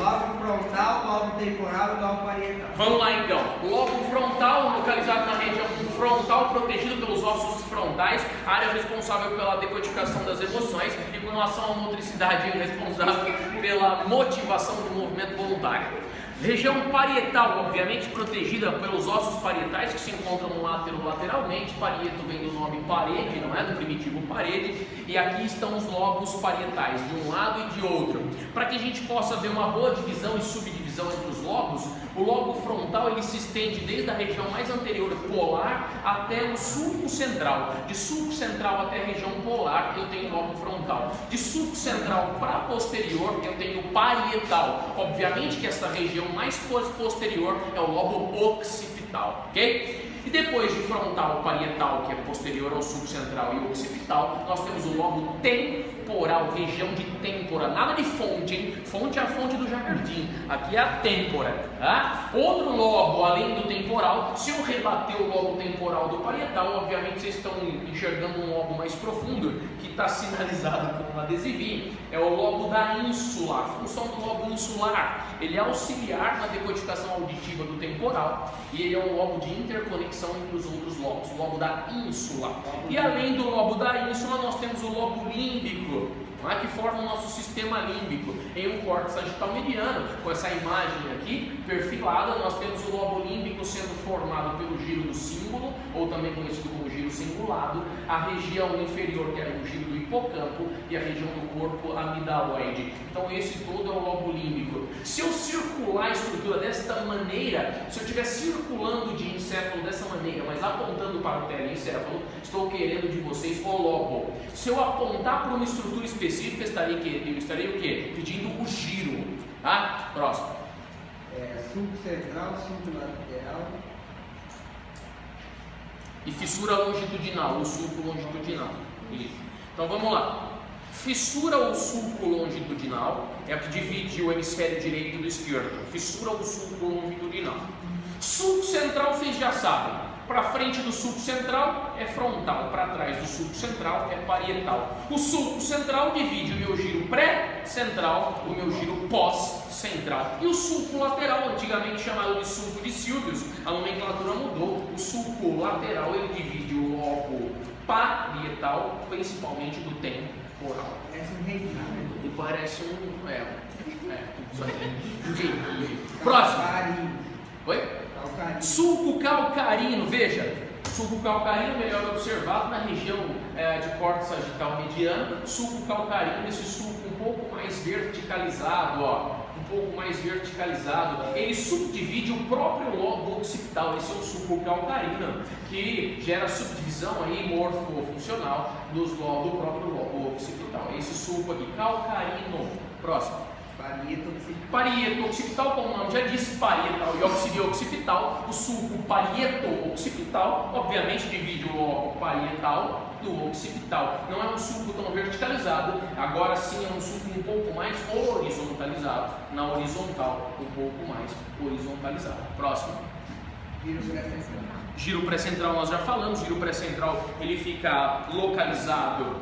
Lobo frontal, lobo temporal e lobo parietal. Vamos lá então. Lobo frontal, localizado na região frontal, protegido pelos ossos frontais, área responsável pela decodificação das emoções e com relação à motricidade responsável pela motivação do movimento voluntário. Região parietal, obviamente protegida pelos ossos parietais que se encontram lateralmente. Parieto vem do nome parede, não é? Do primitivo parede. E aqui estão os lobos parietais, de um lado e de outro. Para que a gente possa ver uma boa divisão e subdivisão entre os lobos, o lobo frontal ele se estende desde a região mais anterior polar até o sulco central. De sulco central até a região polar eu tenho lobo frontal. De sulco central para posterior eu tenho parietal. Obviamente que essa região mais posterior é o lobo occipital, ok? E depois de frontal, parietal, que é posterior ao sulco central, e occipital, nós temos o lobo temporal, região de têmpora. Nada de fonte, hein? Fonte é a fonte do jardim. Aqui é a têmpora, tá? Outro lobo, além do temporal, se eu rebater o lobo temporal do parietal, obviamente vocês estão enxergando um lobo mais profundo, que está sinalizado com um adesivinho. É o lobo da ínsula. A função do lobo insular, ele é auxiliar na decodificação auditiva do temporal, e ele é um lobo de interconexão entre os outros lobos, o lobo da ínsula. E além do lobo da ínsula, nós temos o lobo límbico, que forma o nosso sistema límbico em um córtex sagital mediano. Com essa imagem aqui perfilada, nós temos o lobo límbico sendo formado pelo giro do símbolo, ou também conhecido como giro cingulado, a região inferior, que é o giro do hipocampo, e a região do corpo amidaloide. Então esse todo é o lobo límbico. Se eu circular a estrutura desta maneira, se eu estiver circulando de encéfalo dessa maneira, mas apontando para o telencéfalo, estou querendo de vocês o lobo. Se eu apontar para uma estrutura específica, eu estarei o quê? Pedindo o giro. Tá? Próximo. Sulco central, sulco lateral. E fissura longitudinal, o sulco longitudinal. Isso. Então vamos lá. Fissura ou sulco longitudinal é o que divide o hemisfério direito do esquerdo. Fissura ou sulco longitudinal. Sulco central vocês já sabem. Para frente do sulco central é frontal, para trás do sulco central é parietal. O sulco central divide o meu giro pré-central, o meu giro pós-central. E o sulco lateral, antigamente chamado de sulco de Sylvius, a nomenclatura mudou. O sulco lateral ele divide o lobo parietal, principalmente do temporal. Parece um rei. E parece isso aí. Próximo. Oi? Calcarino. Sulco calcarino, veja, sulco calcarino melhor observado na região de córtex sagital mediano. Sulco calcarino, esse sulco um pouco mais verticalizado, um pouco mais verticalizado, ele subdivide o próprio lobo occipital. Esse é o sulco calcarino, que gera subdivisão aí morfofuncional do próprio lobo occipital. Esse sulco aqui, calcarino. Próximo. Parieto occipital, como o nome já diz, parietal e occipital. O sulco parieto occipital, obviamente, divide o lobo parietal do occipital. Não é um sulco tão verticalizado, agora sim é um sulco um pouco mais horizontalizado. Na horizontal, um pouco mais horizontalizado. Próximo. Giro pré-central nós já falamos. Giro pré-central ele fica localizado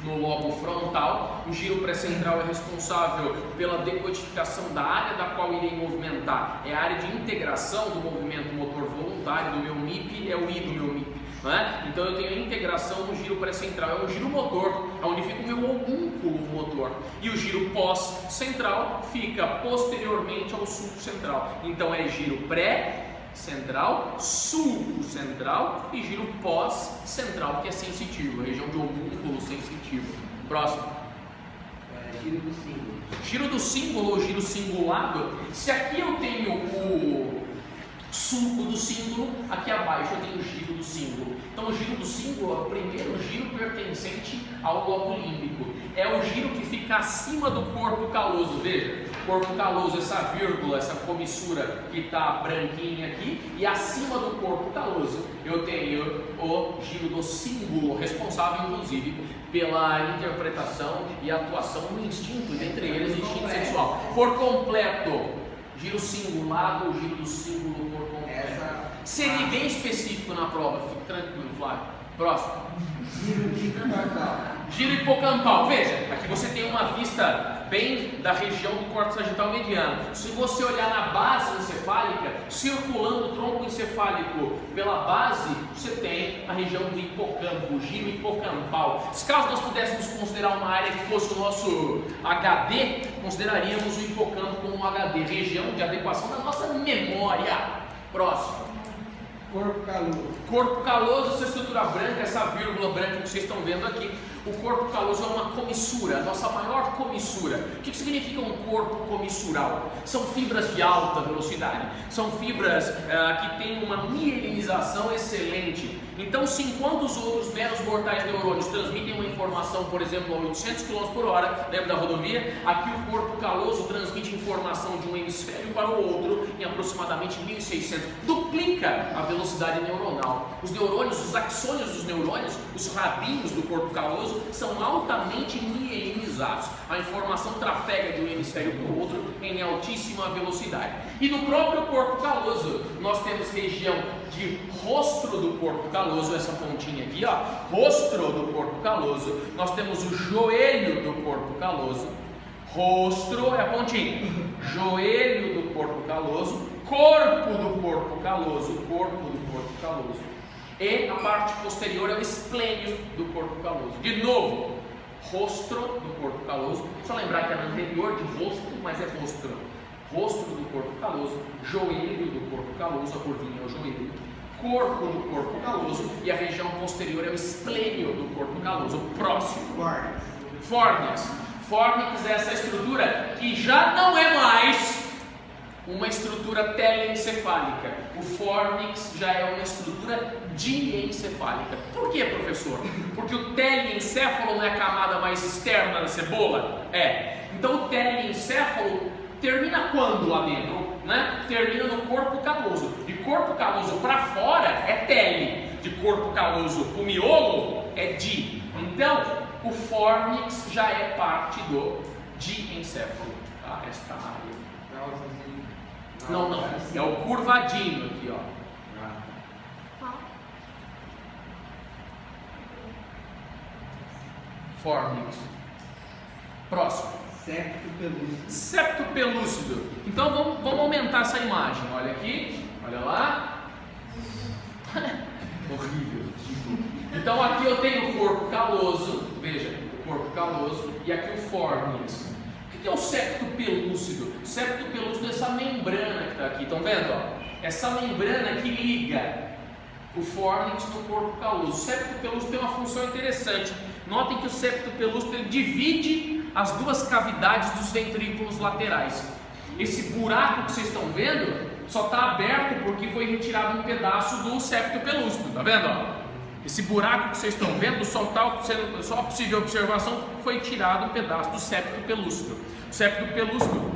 no lobo frontal. O giro pré-central é responsável pela decodificação da área da qual irei movimentar. É a área de integração do movimento motor voluntário do meu MIP, é o I do meu MIP. Né? Então eu tenho a integração no giro pré-central, é o giro motor, onde fica o meu homúnculo motor. E o giro pós-central fica posteriormente ao sulco central. Então é giro pré-central, sulco central e giro pós-central, que é sensitivo, região de homúnculo sensitivo. Próximo. Giro do símbolo. Giro do símbolo ou giro cingulado. Se aqui eu tenho o sulco do símbolo, aqui abaixo eu tenho o giro do símbolo. Então o giro do símbolo é o primeiro giro pertencente ao lobo límbico. É o giro que fica acima do corpo caloso, veja. Corpo caloso, essa vírgula, essa comissura que está branquinha aqui, e acima do corpo caloso eu tenho o giro do símbolo, responsável inclusive pela interpretação e atuação no instinto, dentre eles o instinto sexual. Por completo, giro cingulado, o giro do símbolo por completo. Seria bem específico na prova, fique tranquilo, Flávio. Próximo. Giro hipocampal. Giro hipocampal, veja, aqui você tem uma vista bem da região do córtex sagital mediano. Se você olhar na base encefálica, circulando o tronco encefálico pela base, você tem a região do hipocampo, giro hipocampal. Se caso nós pudéssemos considerar uma área que fosse o nosso HD, consideraríamos o hipocampo como um HD, região de adequação da nossa memória. Próximo. Corpo caloso. Corpo caloso, essa estrutura branca, essa vírgula branca que vocês estão vendo aqui. O corpo caloso é uma comissura, a nossa maior comissura. O que significa um corpo comissural? São fibras de alta velocidade, são fibras que têm uma mielinização excelente. Então, se enquanto os outros meros mortais neurônios transmitem uma informação, por exemplo, a 800 km por hora, lembra da rodovia? Aqui o corpo caloso transmite informação de um hemisfério para o outro em aproximadamente 1600. Duplica a velocidade neuronal. Os neurônios, os axônios dos neurônios, os rabinhos do corpo caloso, são altamente mielinizados. A informação trafega de um hemisfério para o outro em altíssima velocidade. E no próprio corpo caloso, nós temos região de rostro do corpo caloso, essa pontinha aqui, ó, rostro do corpo caloso. Nós temos o joelho do corpo caloso. Rostro é a pontinha. Joelho do corpo caloso, corpo do corpo caloso, corpo do corpo caloso. E a parte posterior é o esplênio do corpo caloso. De novo, rostro do corpo caloso. Só lembrar que é anterior de rosto, mas é rostro. Rostro do corpo caloso, joelho do corpo caloso, a curvinha é o joelho. Corpo do corpo caloso e a região posterior é o esplênio do corpo caloso. Próximo. Fornix. Fornix é essa estrutura que já não é mais uma estrutura teleencefálica. O fornix já é uma estrutura diencefálica. Por que, professor? Porque o teleencéfalo não é a camada mais externa da cebola? É. Então o teleencéfalo termina quando lá dentro? Né? Termina no corpo caloso. De corpo caloso para fora é tele. De corpo caloso para o miolo é di. Então o fornix já é parte do diencéfalo. Tá? Esta área. Não, é o curvadinho aqui, ó. Fornix. Próximo. Septo pelúcido. Septo pelúcido. Então vamos aumentar essa imagem. Olha aqui, olha lá. Horrível. Então aqui eu tenho o corpo caloso. Veja, o corpo caloso. E aqui o fornix. O que é o septo pelúcido? O septo pelúcido é essa membrana que está aqui, estão vendo? Ó? Essa membrana que liga o fornix no corpo caloso. O septo pelúcido tem uma função interessante. Notem que o septo pelúcido ele divide as duas cavidades dos ventrículos laterais. Esse buraco que vocês estão vendo só está aberto porque foi retirado um pedaço do septo pelúcido, está vendo? Ó? Esse buraco que vocês estão vendo, só a possível observação, foi tirado um pedaço do septo pelúcido. O septo pelúcido,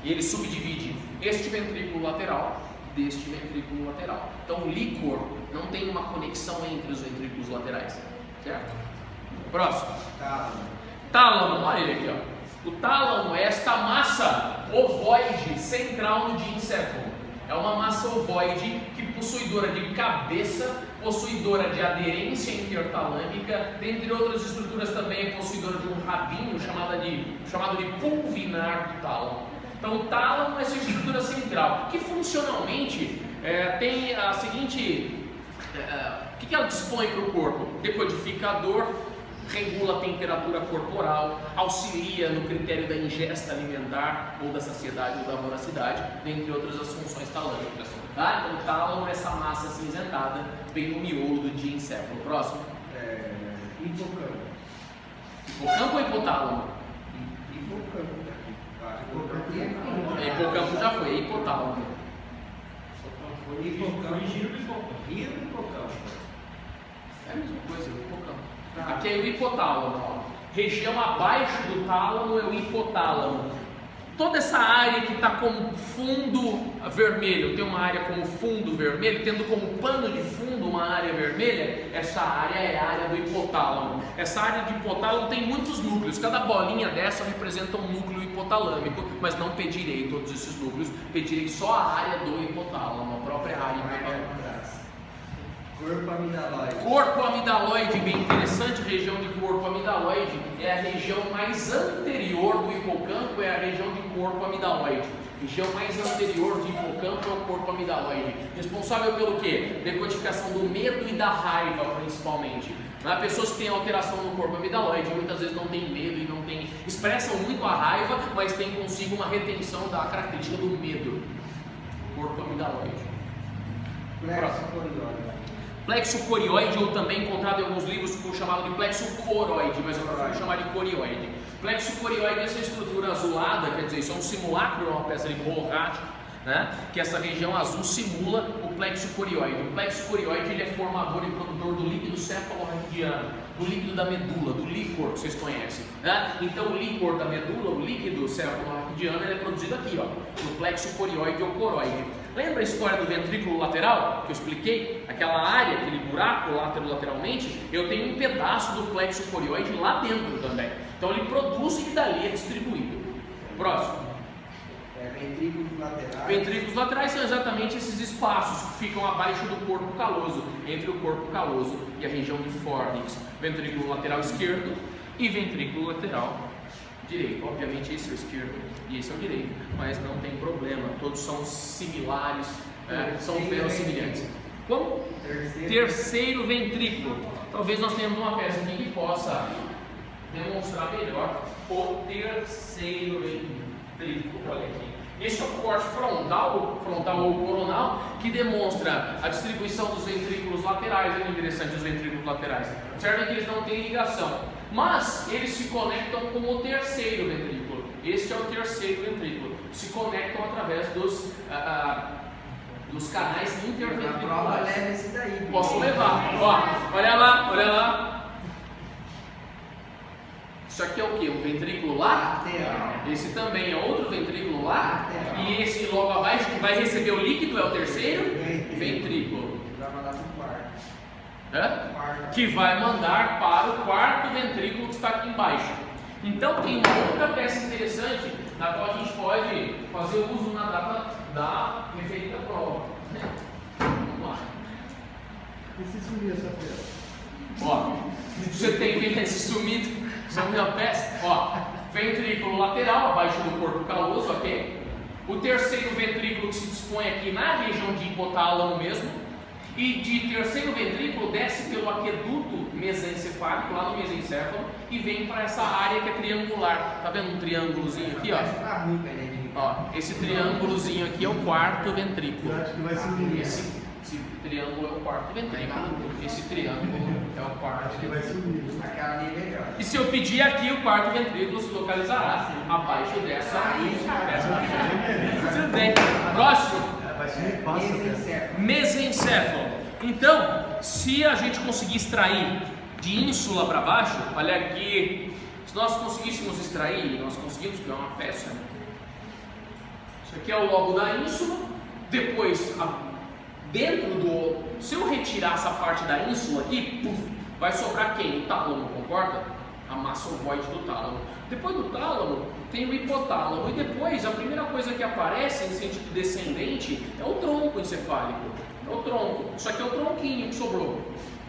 ele subdivide este ventrículo lateral deste ventrículo lateral. Então o líquor não tem uma conexão entre os ventrículos laterais, certo? Próximo. Tálamo, olha ele aqui, ó. O tálamo é esta massa ovoide central no diencéfalo. É uma massa ovoide que possuidora de cabeça, possuidora de aderência intertalâmica, dentre outras estruturas também é possuidora de um rabinho chamado de pulvinar do tálamo. Então o tálamo é essa estrutura central, que funcionalmente tem a seguinte... o que ela dispõe para o corpo? Decodificador, regula a temperatura corporal, auxilia no critério da ingesta alimentar, ou da saciedade ou da voracidade, dentre outras as funções talâmicas. Tá? Então o tálamo é essa massa cinzentada, bem no miolo do diencéfalo. Próximo. Hipocampo. Hipocampo ou hipotálamo? Hipocampo já foi, hipotálamo. Hipocampo. Giro do hipocampo. É a mesma coisa, hipocampo. Aqui é o hipotálamo, ó. Região abaixo do tálamo é o hipotálamo. Toda essa área que está como fundo vermelho, tem uma área como fundo vermelho, tendo como pano de fundo uma área vermelha, essa área é a área do hipotálamo. Essa área de hipotálamo tem muitos núcleos, cada bolinha dessa representa um núcleo hipotalâmico, mas não pedirei todos esses núcleos, pedirei só a área do hipotálamo, a própria área hipotalâmica. Corpo amidaloide. Corpo amidaloide, bem interessante, região de corpo amidaloide é a região mais anterior do hipocampo, é a região de corpo amidaloide. Região mais anterior do hipocampo é o corpo amidaloide. Responsável pelo quê? Decodificação do medo e da raiva, principalmente. Pessoas que têm alteração no corpo amidaloide muitas vezes não têm medo e não têm, expressam muito a raiva, mas têm consigo uma retenção da característica do medo. Corpo amidaloide. Plexo corioide. Plexo corioide, ou também encontrado em alguns livros chamado de plexo coroide, mas eu prefiro chamar de corioide. Plexo corioide é essa estrutura azulada, quer dizer, isso é um simulacro, é uma peça de borracha, né? Que essa região azul simula o plexo corioide. O plexo corioide ele é formador e produtor do líquido cefalorraquidiano, do líquido da medula, do líquor que vocês conhecem, né? Então o líquor da medula, o líquido cefalorraquidiano, ele é produzido aqui, ó, no plexo corioide ou coroide. Lembra a história do ventrículo lateral que eu expliquei? Aquela área, aquele buraco lateralmente, eu tenho um pedaço do plexo corioide lá dentro também. Então ele produz e dali é distribuído. Próximo. Ventrículos laterais. Ventrículos laterais são exatamente esses espaços que ficam abaixo do corpo caloso, entre o corpo caloso e a região de fornix. Ventrículo lateral esquerdo e ventrículo lateral direito. Obviamente esse é o esquerdo e esse é o direito, mas não tem problema, todos são similares, são verossimilhantes. Como? Terceiro ventrículo. Talvez nós tenhamos uma peça aqui que possa demonstrar melhor o terceiro ventrículo. Olha aqui. Este é o corte frontal ou coronal, que demonstra a distribuição dos ventrículos laterais. É interessante os ventrículos laterais. Observem que eles não têm ligação, mas eles se conectam com o terceiro ventrículo. Este é o terceiro ventrículo. Se conectam através dos canais interventriculares. Leva esse daí. Posso levar. Ó, olha lá. Isso aqui é o que? Um ventrículo lateral. Esse também é outro ventrículo lateral. E esse logo abaixo que vai receber o líquido é o terceiro ventrículo. Vai mandar para o quarto. Que vai mandar para o quarto ventrículo que está aqui embaixo. Então tem uma outra peça interessante na qual a gente pode fazer uso na data da referida prova. Vamos lá. E se sumir essa peça? Ó, você tem esse sumido. Sumir a peça, ó, ventrículo lateral, abaixo do corpo caloso, ok? O terceiro ventrículo que se dispõe aqui na região de hipotálamo mesmo, e de terceiro ventrículo desce pelo aqueduto mesencefálico, lá no mesencéfalo, e vem para essa área que é triangular. Tá vendo um triângulozinho aqui, ó? Ó, esse triângulozinho aqui é o quarto ventrículo. Eu acho que vai sumir. Esse triângulo é o quarto ventrículo. Esse triângulo é o quarto. Acho que vai sumir. Aquela ali é melhor. E se eu pedir aqui, o quarto ventrículo se localizará abaixo dessa. Tudo bem. Próximo. Vai sumir fácil. Mesencéfalo. Então, se a gente conseguir extrair de ínsula para baixo, olha aqui. Se nós conseguíssemos extrair, nós conseguimos criar uma peça. Isso aqui é o lobo da ínsula. Depois, dentro do. Se eu retirar essa parte da ínsula aqui, vai sobrar quem? O tálamo, concorda? A massa ovoide do tálamo. Depois do tálamo tem o hipotálamo. E depois a primeira coisa que aparece em sentido descendente é o tronco encefálico. É o tronco. Isso aqui é o tronquinho que sobrou.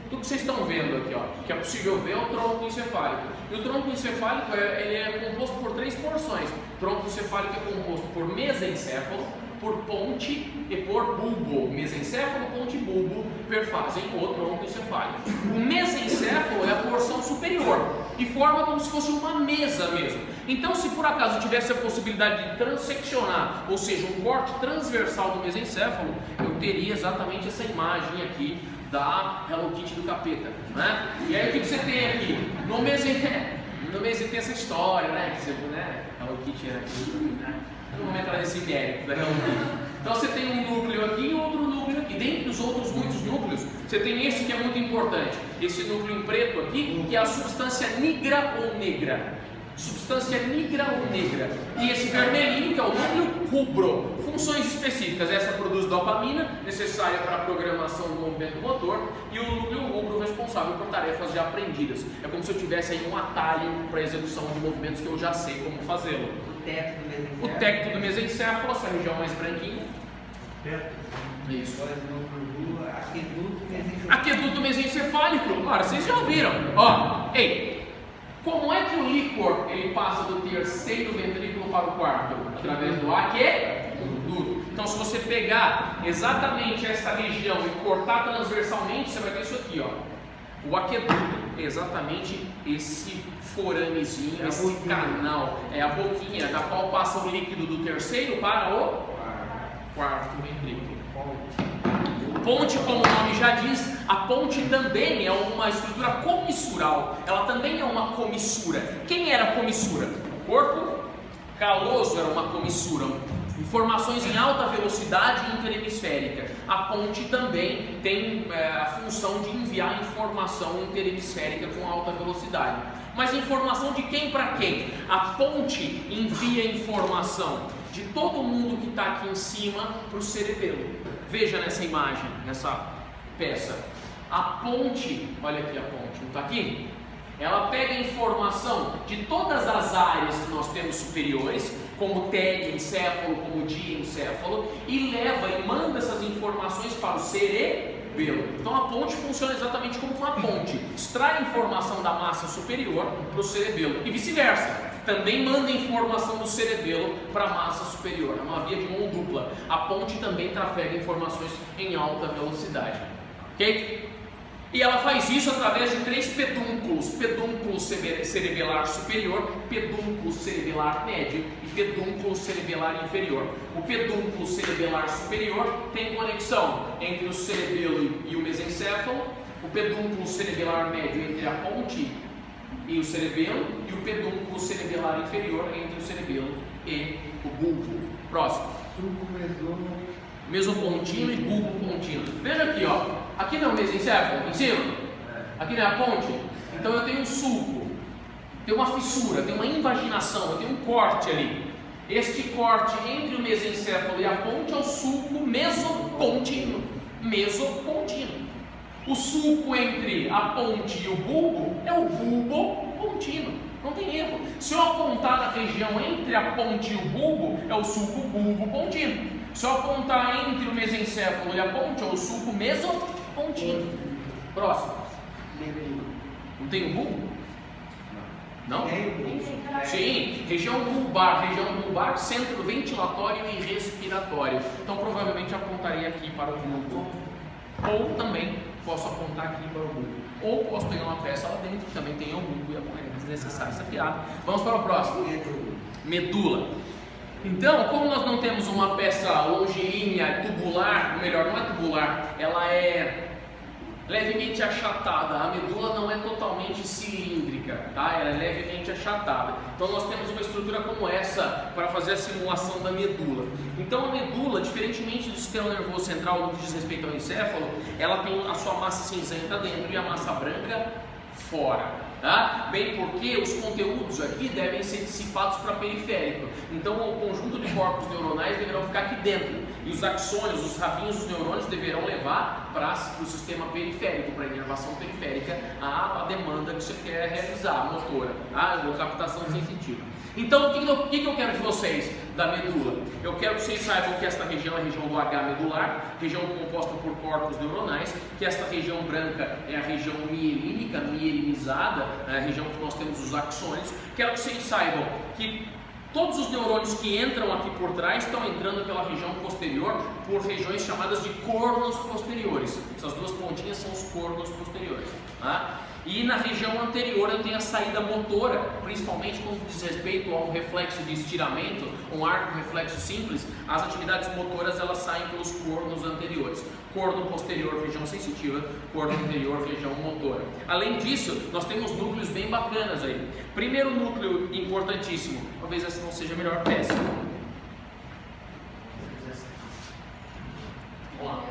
Tudo que vocês estão vendo aqui, ó, que é possível ver, é o tronco encefálico. E o tronco encefálico ele é composto por 3 porções. O tronco encefálico é composto por mesencéfalo, por ponte e por bulbo. Mesencéfalo, ponte e bulbo perfazem o tronco encefálico. O mesencéfalo é a porção superior e forma como se fosse uma mesa mesmo. Então, se por acaso tivesse a possibilidade de transeccionar, ou seja, um corte transversal do mesencéfalo, eu teria exatamente essa imagem aqui da Hello Kitty do capeta, né? E aí o que você tem aqui? No mesencéfalo tem essa história, né? Que você, né? Hello Kitty era aqui, né? Não vamos entrar nesse mérito da Hello Kitty. Então você tem um núcleo aqui e outro núcleo aqui. Dentre os outros muitos núcleos, você tem esse que é muito importante. Esse núcleo em preto aqui, que é a substância nigra ou negra. Substância nigra ou negra. E esse vermelhinho, que é o núcleo rubro. Funções específicas. Essa produz dopamina, necessária para a programação do movimento motor, e o núcleo rubro responsável por tarefas já aprendidas. É como se eu tivesse aí um atalho para a execução de movimentos que eu já sei como fazê-lo. O tecto do mesencéfalo, essa região mais branquinha. Isso. Aqueduto Aqueduto mesencefálico. Ora, vocês já ouviram. Ó, ei, como é que o líquor ele passa do terceiro ventrículo para o quarto? Através do aqueduto. Então, se você pegar exatamente esta região e cortar transversalmente, você vai ter isso aqui, ó. O aqueduto é exatamente esse foramezinho, esse canal, é a boquinha da qual passa o líquido do terceiro para o quarto ventrículo. Ponte, como o nome já diz, a ponte também é uma estrutura comissural, ela também é uma comissura. Quem era a comissura? O corpo caloso era uma comissura. Informações em alta velocidade interhemisférica. A ponte também tem a função de enviar informação interhemisférica com alta velocidade. Mas informação de quem para quem? A ponte envia informação de todo mundo que está aqui em cima para o cerebelo. Veja nessa imagem, nessa peça. A ponte, olha aqui a ponte, não está aqui? Ela pega informação de todas as áreas que nós temos superiores, como telencéfalo, como diencéfalo, e leva e manda essas informações para o cerebelo. Então a ponte funciona exatamente como uma ponte, extrai informação da massa superior para o cerebelo e vice-versa. Também manda informação do cerebelo para a massa superior, é uma via de mão dupla. A ponte também trafega informações em alta velocidade, ok? E ela faz isso através de 3 pedúnculos: pedúnculo cerebelar superior, pedúnculo cerebelar médio e pedúnculo cerebelar inferior. O pedúnculo cerebelar superior tem conexão entre o cerebelo e o mesencéfalo, o pedúnculo cerebelar médio entre a ponte e o cerebelo, e o pedúnculo cerebelar inferior entre o cerebelo e o bulbo. Próximo. Mesopontino e bulbo pontino. Veja aqui, ó. Aqui não é o mesencéfalo, em cima? Aqui não é a ponte? Então eu tenho um sulco, tem uma fissura, tem uma invaginação, eu tenho um corte ali. Este corte entre o mesencéfalo e a ponte é o sulco mesopontino. Mesopontino. O sulco entre a ponte e o bulbo é o bulbo pontino. Não tem erro. Se eu apontar na região entre a ponte e o bulbo, é o sulco bulbo pontino. Se eu apontar entre o mesencéfalo e a ponte, é o sulco mesopontino. Próximo. Não tem o bulbo? Não? Sim, região bulbar, centro ventilatório e respiratório. Então provavelmente apontarei aqui para o bulbo. Ou também posso apontar aqui para o bulbo. Ou posso pegar uma peça lá dentro que também tem o bulbo e apontar. É desnecessário essa piada. Vamos para o próximo. Medula. Então, como nós não temos uma peça longilínea, tubular, ou melhor, não é tubular, ela é levemente achatada. A medula não é totalmente cilíndrica, tá? Ela é levemente achatada. Então nós temos uma estrutura como essa para fazer a simulação da medula. Então a medula, diferentemente do sistema nervoso central no que diz respeito ao encéfalo, ela tem a sua massa cinzenta dentro e a massa branca fora. Tá? Bem porque os conteúdos aqui devem ser dissipados para periférico. Então o conjunto de corpos neuronais deverão ficar aqui dentro. E os axônios, os rabinhos dos neurônios deverão levar para o sistema periférico, para a inervação periférica, a demanda que você quer realizar, a motora, a captação sensitiva. Então o que eu quero de vocês da medula? Eu quero que vocês saibam que esta região é a região do H medular, região composta por corpos neuronais, que esta região branca é a região mielínica, mielinizada, a região que nós temos os axônios. Quero que vocês saibam que todos os neurônios que entram aqui por trás estão entrando pela região posterior por regiões chamadas de cornos posteriores. Essas duas pontinhas são os cornos posteriores. Tá? E na região anterior eu tenho a saída motora, principalmente quando diz respeito a um reflexo de estiramento, um arco reflexo simples. As atividades motoras elas saem pelos cornos anteriores. Corno posterior, região sensitiva, corno anterior, região motora. Além disso, nós temos núcleos bem bacanas aí. Primeiro núcleo importantíssimo, talvez essa não seja a melhor peça. Vamos lá.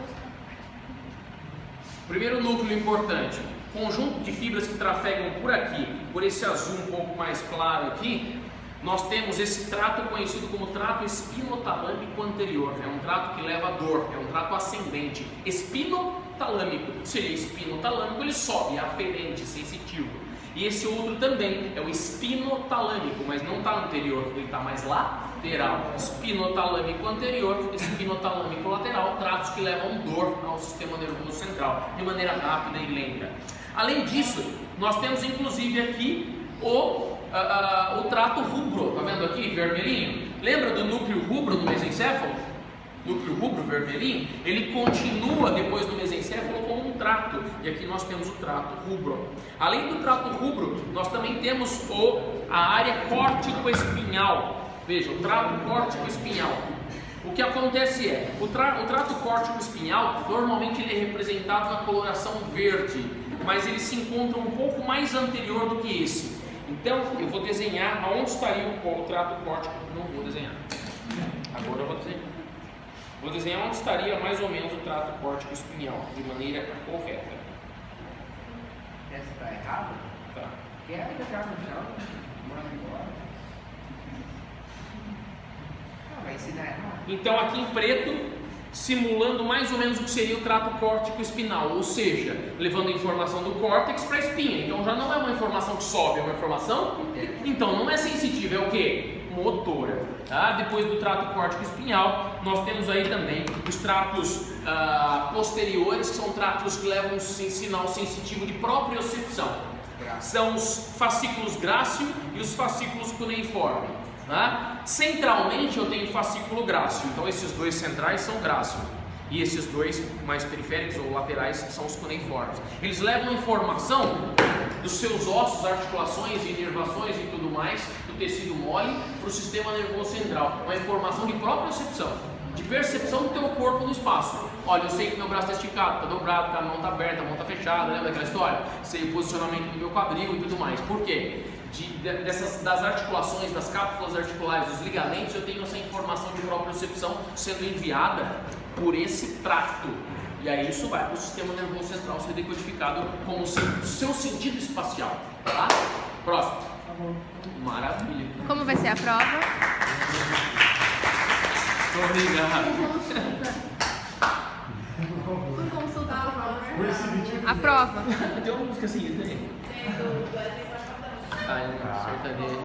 Primeiro núcleo importante. Conjunto de fibras que trafegam por aqui, por esse azul um pouco mais claro aqui, nós temos esse trato conhecido como trato espinotalâmico anterior. É um trato que leva a dor, é um trato ascendente. Espinotalâmico, seria espinotalâmico, ele sobe, é aferente, sensitivo. E esse outro também é o espinotalâmico, mas não está anterior, ele está mais lateral. Espinotalâmico anterior, espinotalâmico lateral, tratos que levam dor ao sistema nervoso central, de maneira rápida e lenta. Além disso, nós temos inclusive aqui o trato rubro, tá vendo aqui, vermelhinho? Lembra do núcleo rubro no mesencéfalo? Núcleo rubro vermelhinho, ele continua depois do mesencéfalo como um trato, e aqui nós temos o trato rubro. Além do trato rubro, nós também temos a área córtico-espinhal. Veja, o trato córtico-espinhal. O que acontece é, o trato córtico-espinhal, normalmente ele é representado na coloração verde, mas ele se encontra um pouco mais anterior do que esse. Então, eu vou desenhar aonde estaria o trato córtico, não vou desenhar. Agora eu vou desenhar. Vou desenhar onde estaria mais ou menos o trato córtico espinhal, de maneira correta. Essa está errada? Tá. Quer deixar no chão? Manda embora. Não, vai ensinar errado. Então aqui em preto, simulando mais ou menos o que seria o trato córtico espinal, ou seja, levando a informação do córtex para a espinha. Então já não é uma informação que sobe, é uma informação, então não é sensitiva, é o que? Motora. Tá? Depois do trato córtico espinhal, nós temos aí também os tratos posteriores, que são tratos que levam um sinal sensitivo de propriocepção. São os fascículos grácil e os fascículos cuneiforme. Tá? Centralmente eu tenho fascículo grácil, então esses dois centrais são grácil. E esses dois mais periféricos ou laterais são os cuneiformes. Eles levam informação dos seus ossos, articulações, inervações e tudo mais, do tecido mole, para o sistema nervoso central. Uma informação de propriocepção, de percepção do teu corpo no espaço. Olha, eu sei que meu braço está esticado, está dobrado, a mão está aberta, a mão está fechada, lembra daquela história? Sei o posicionamento do meu quadril e tudo mais. Por quê? Das articulações, das cápsulas articulares, dos ligamentos, eu tenho essa informação de propriocepção sendo enviada por esse trato. E aí isso vai para o sistema nervoso central ser decodificado como seu sentido espacial. Tá? Próximo. Maravilha. Como vai ser a prova? Obrigado. Por consultar a prova. A A prova. Tem uma música assim, tem? Tem do Ah, eu não, sertanejo.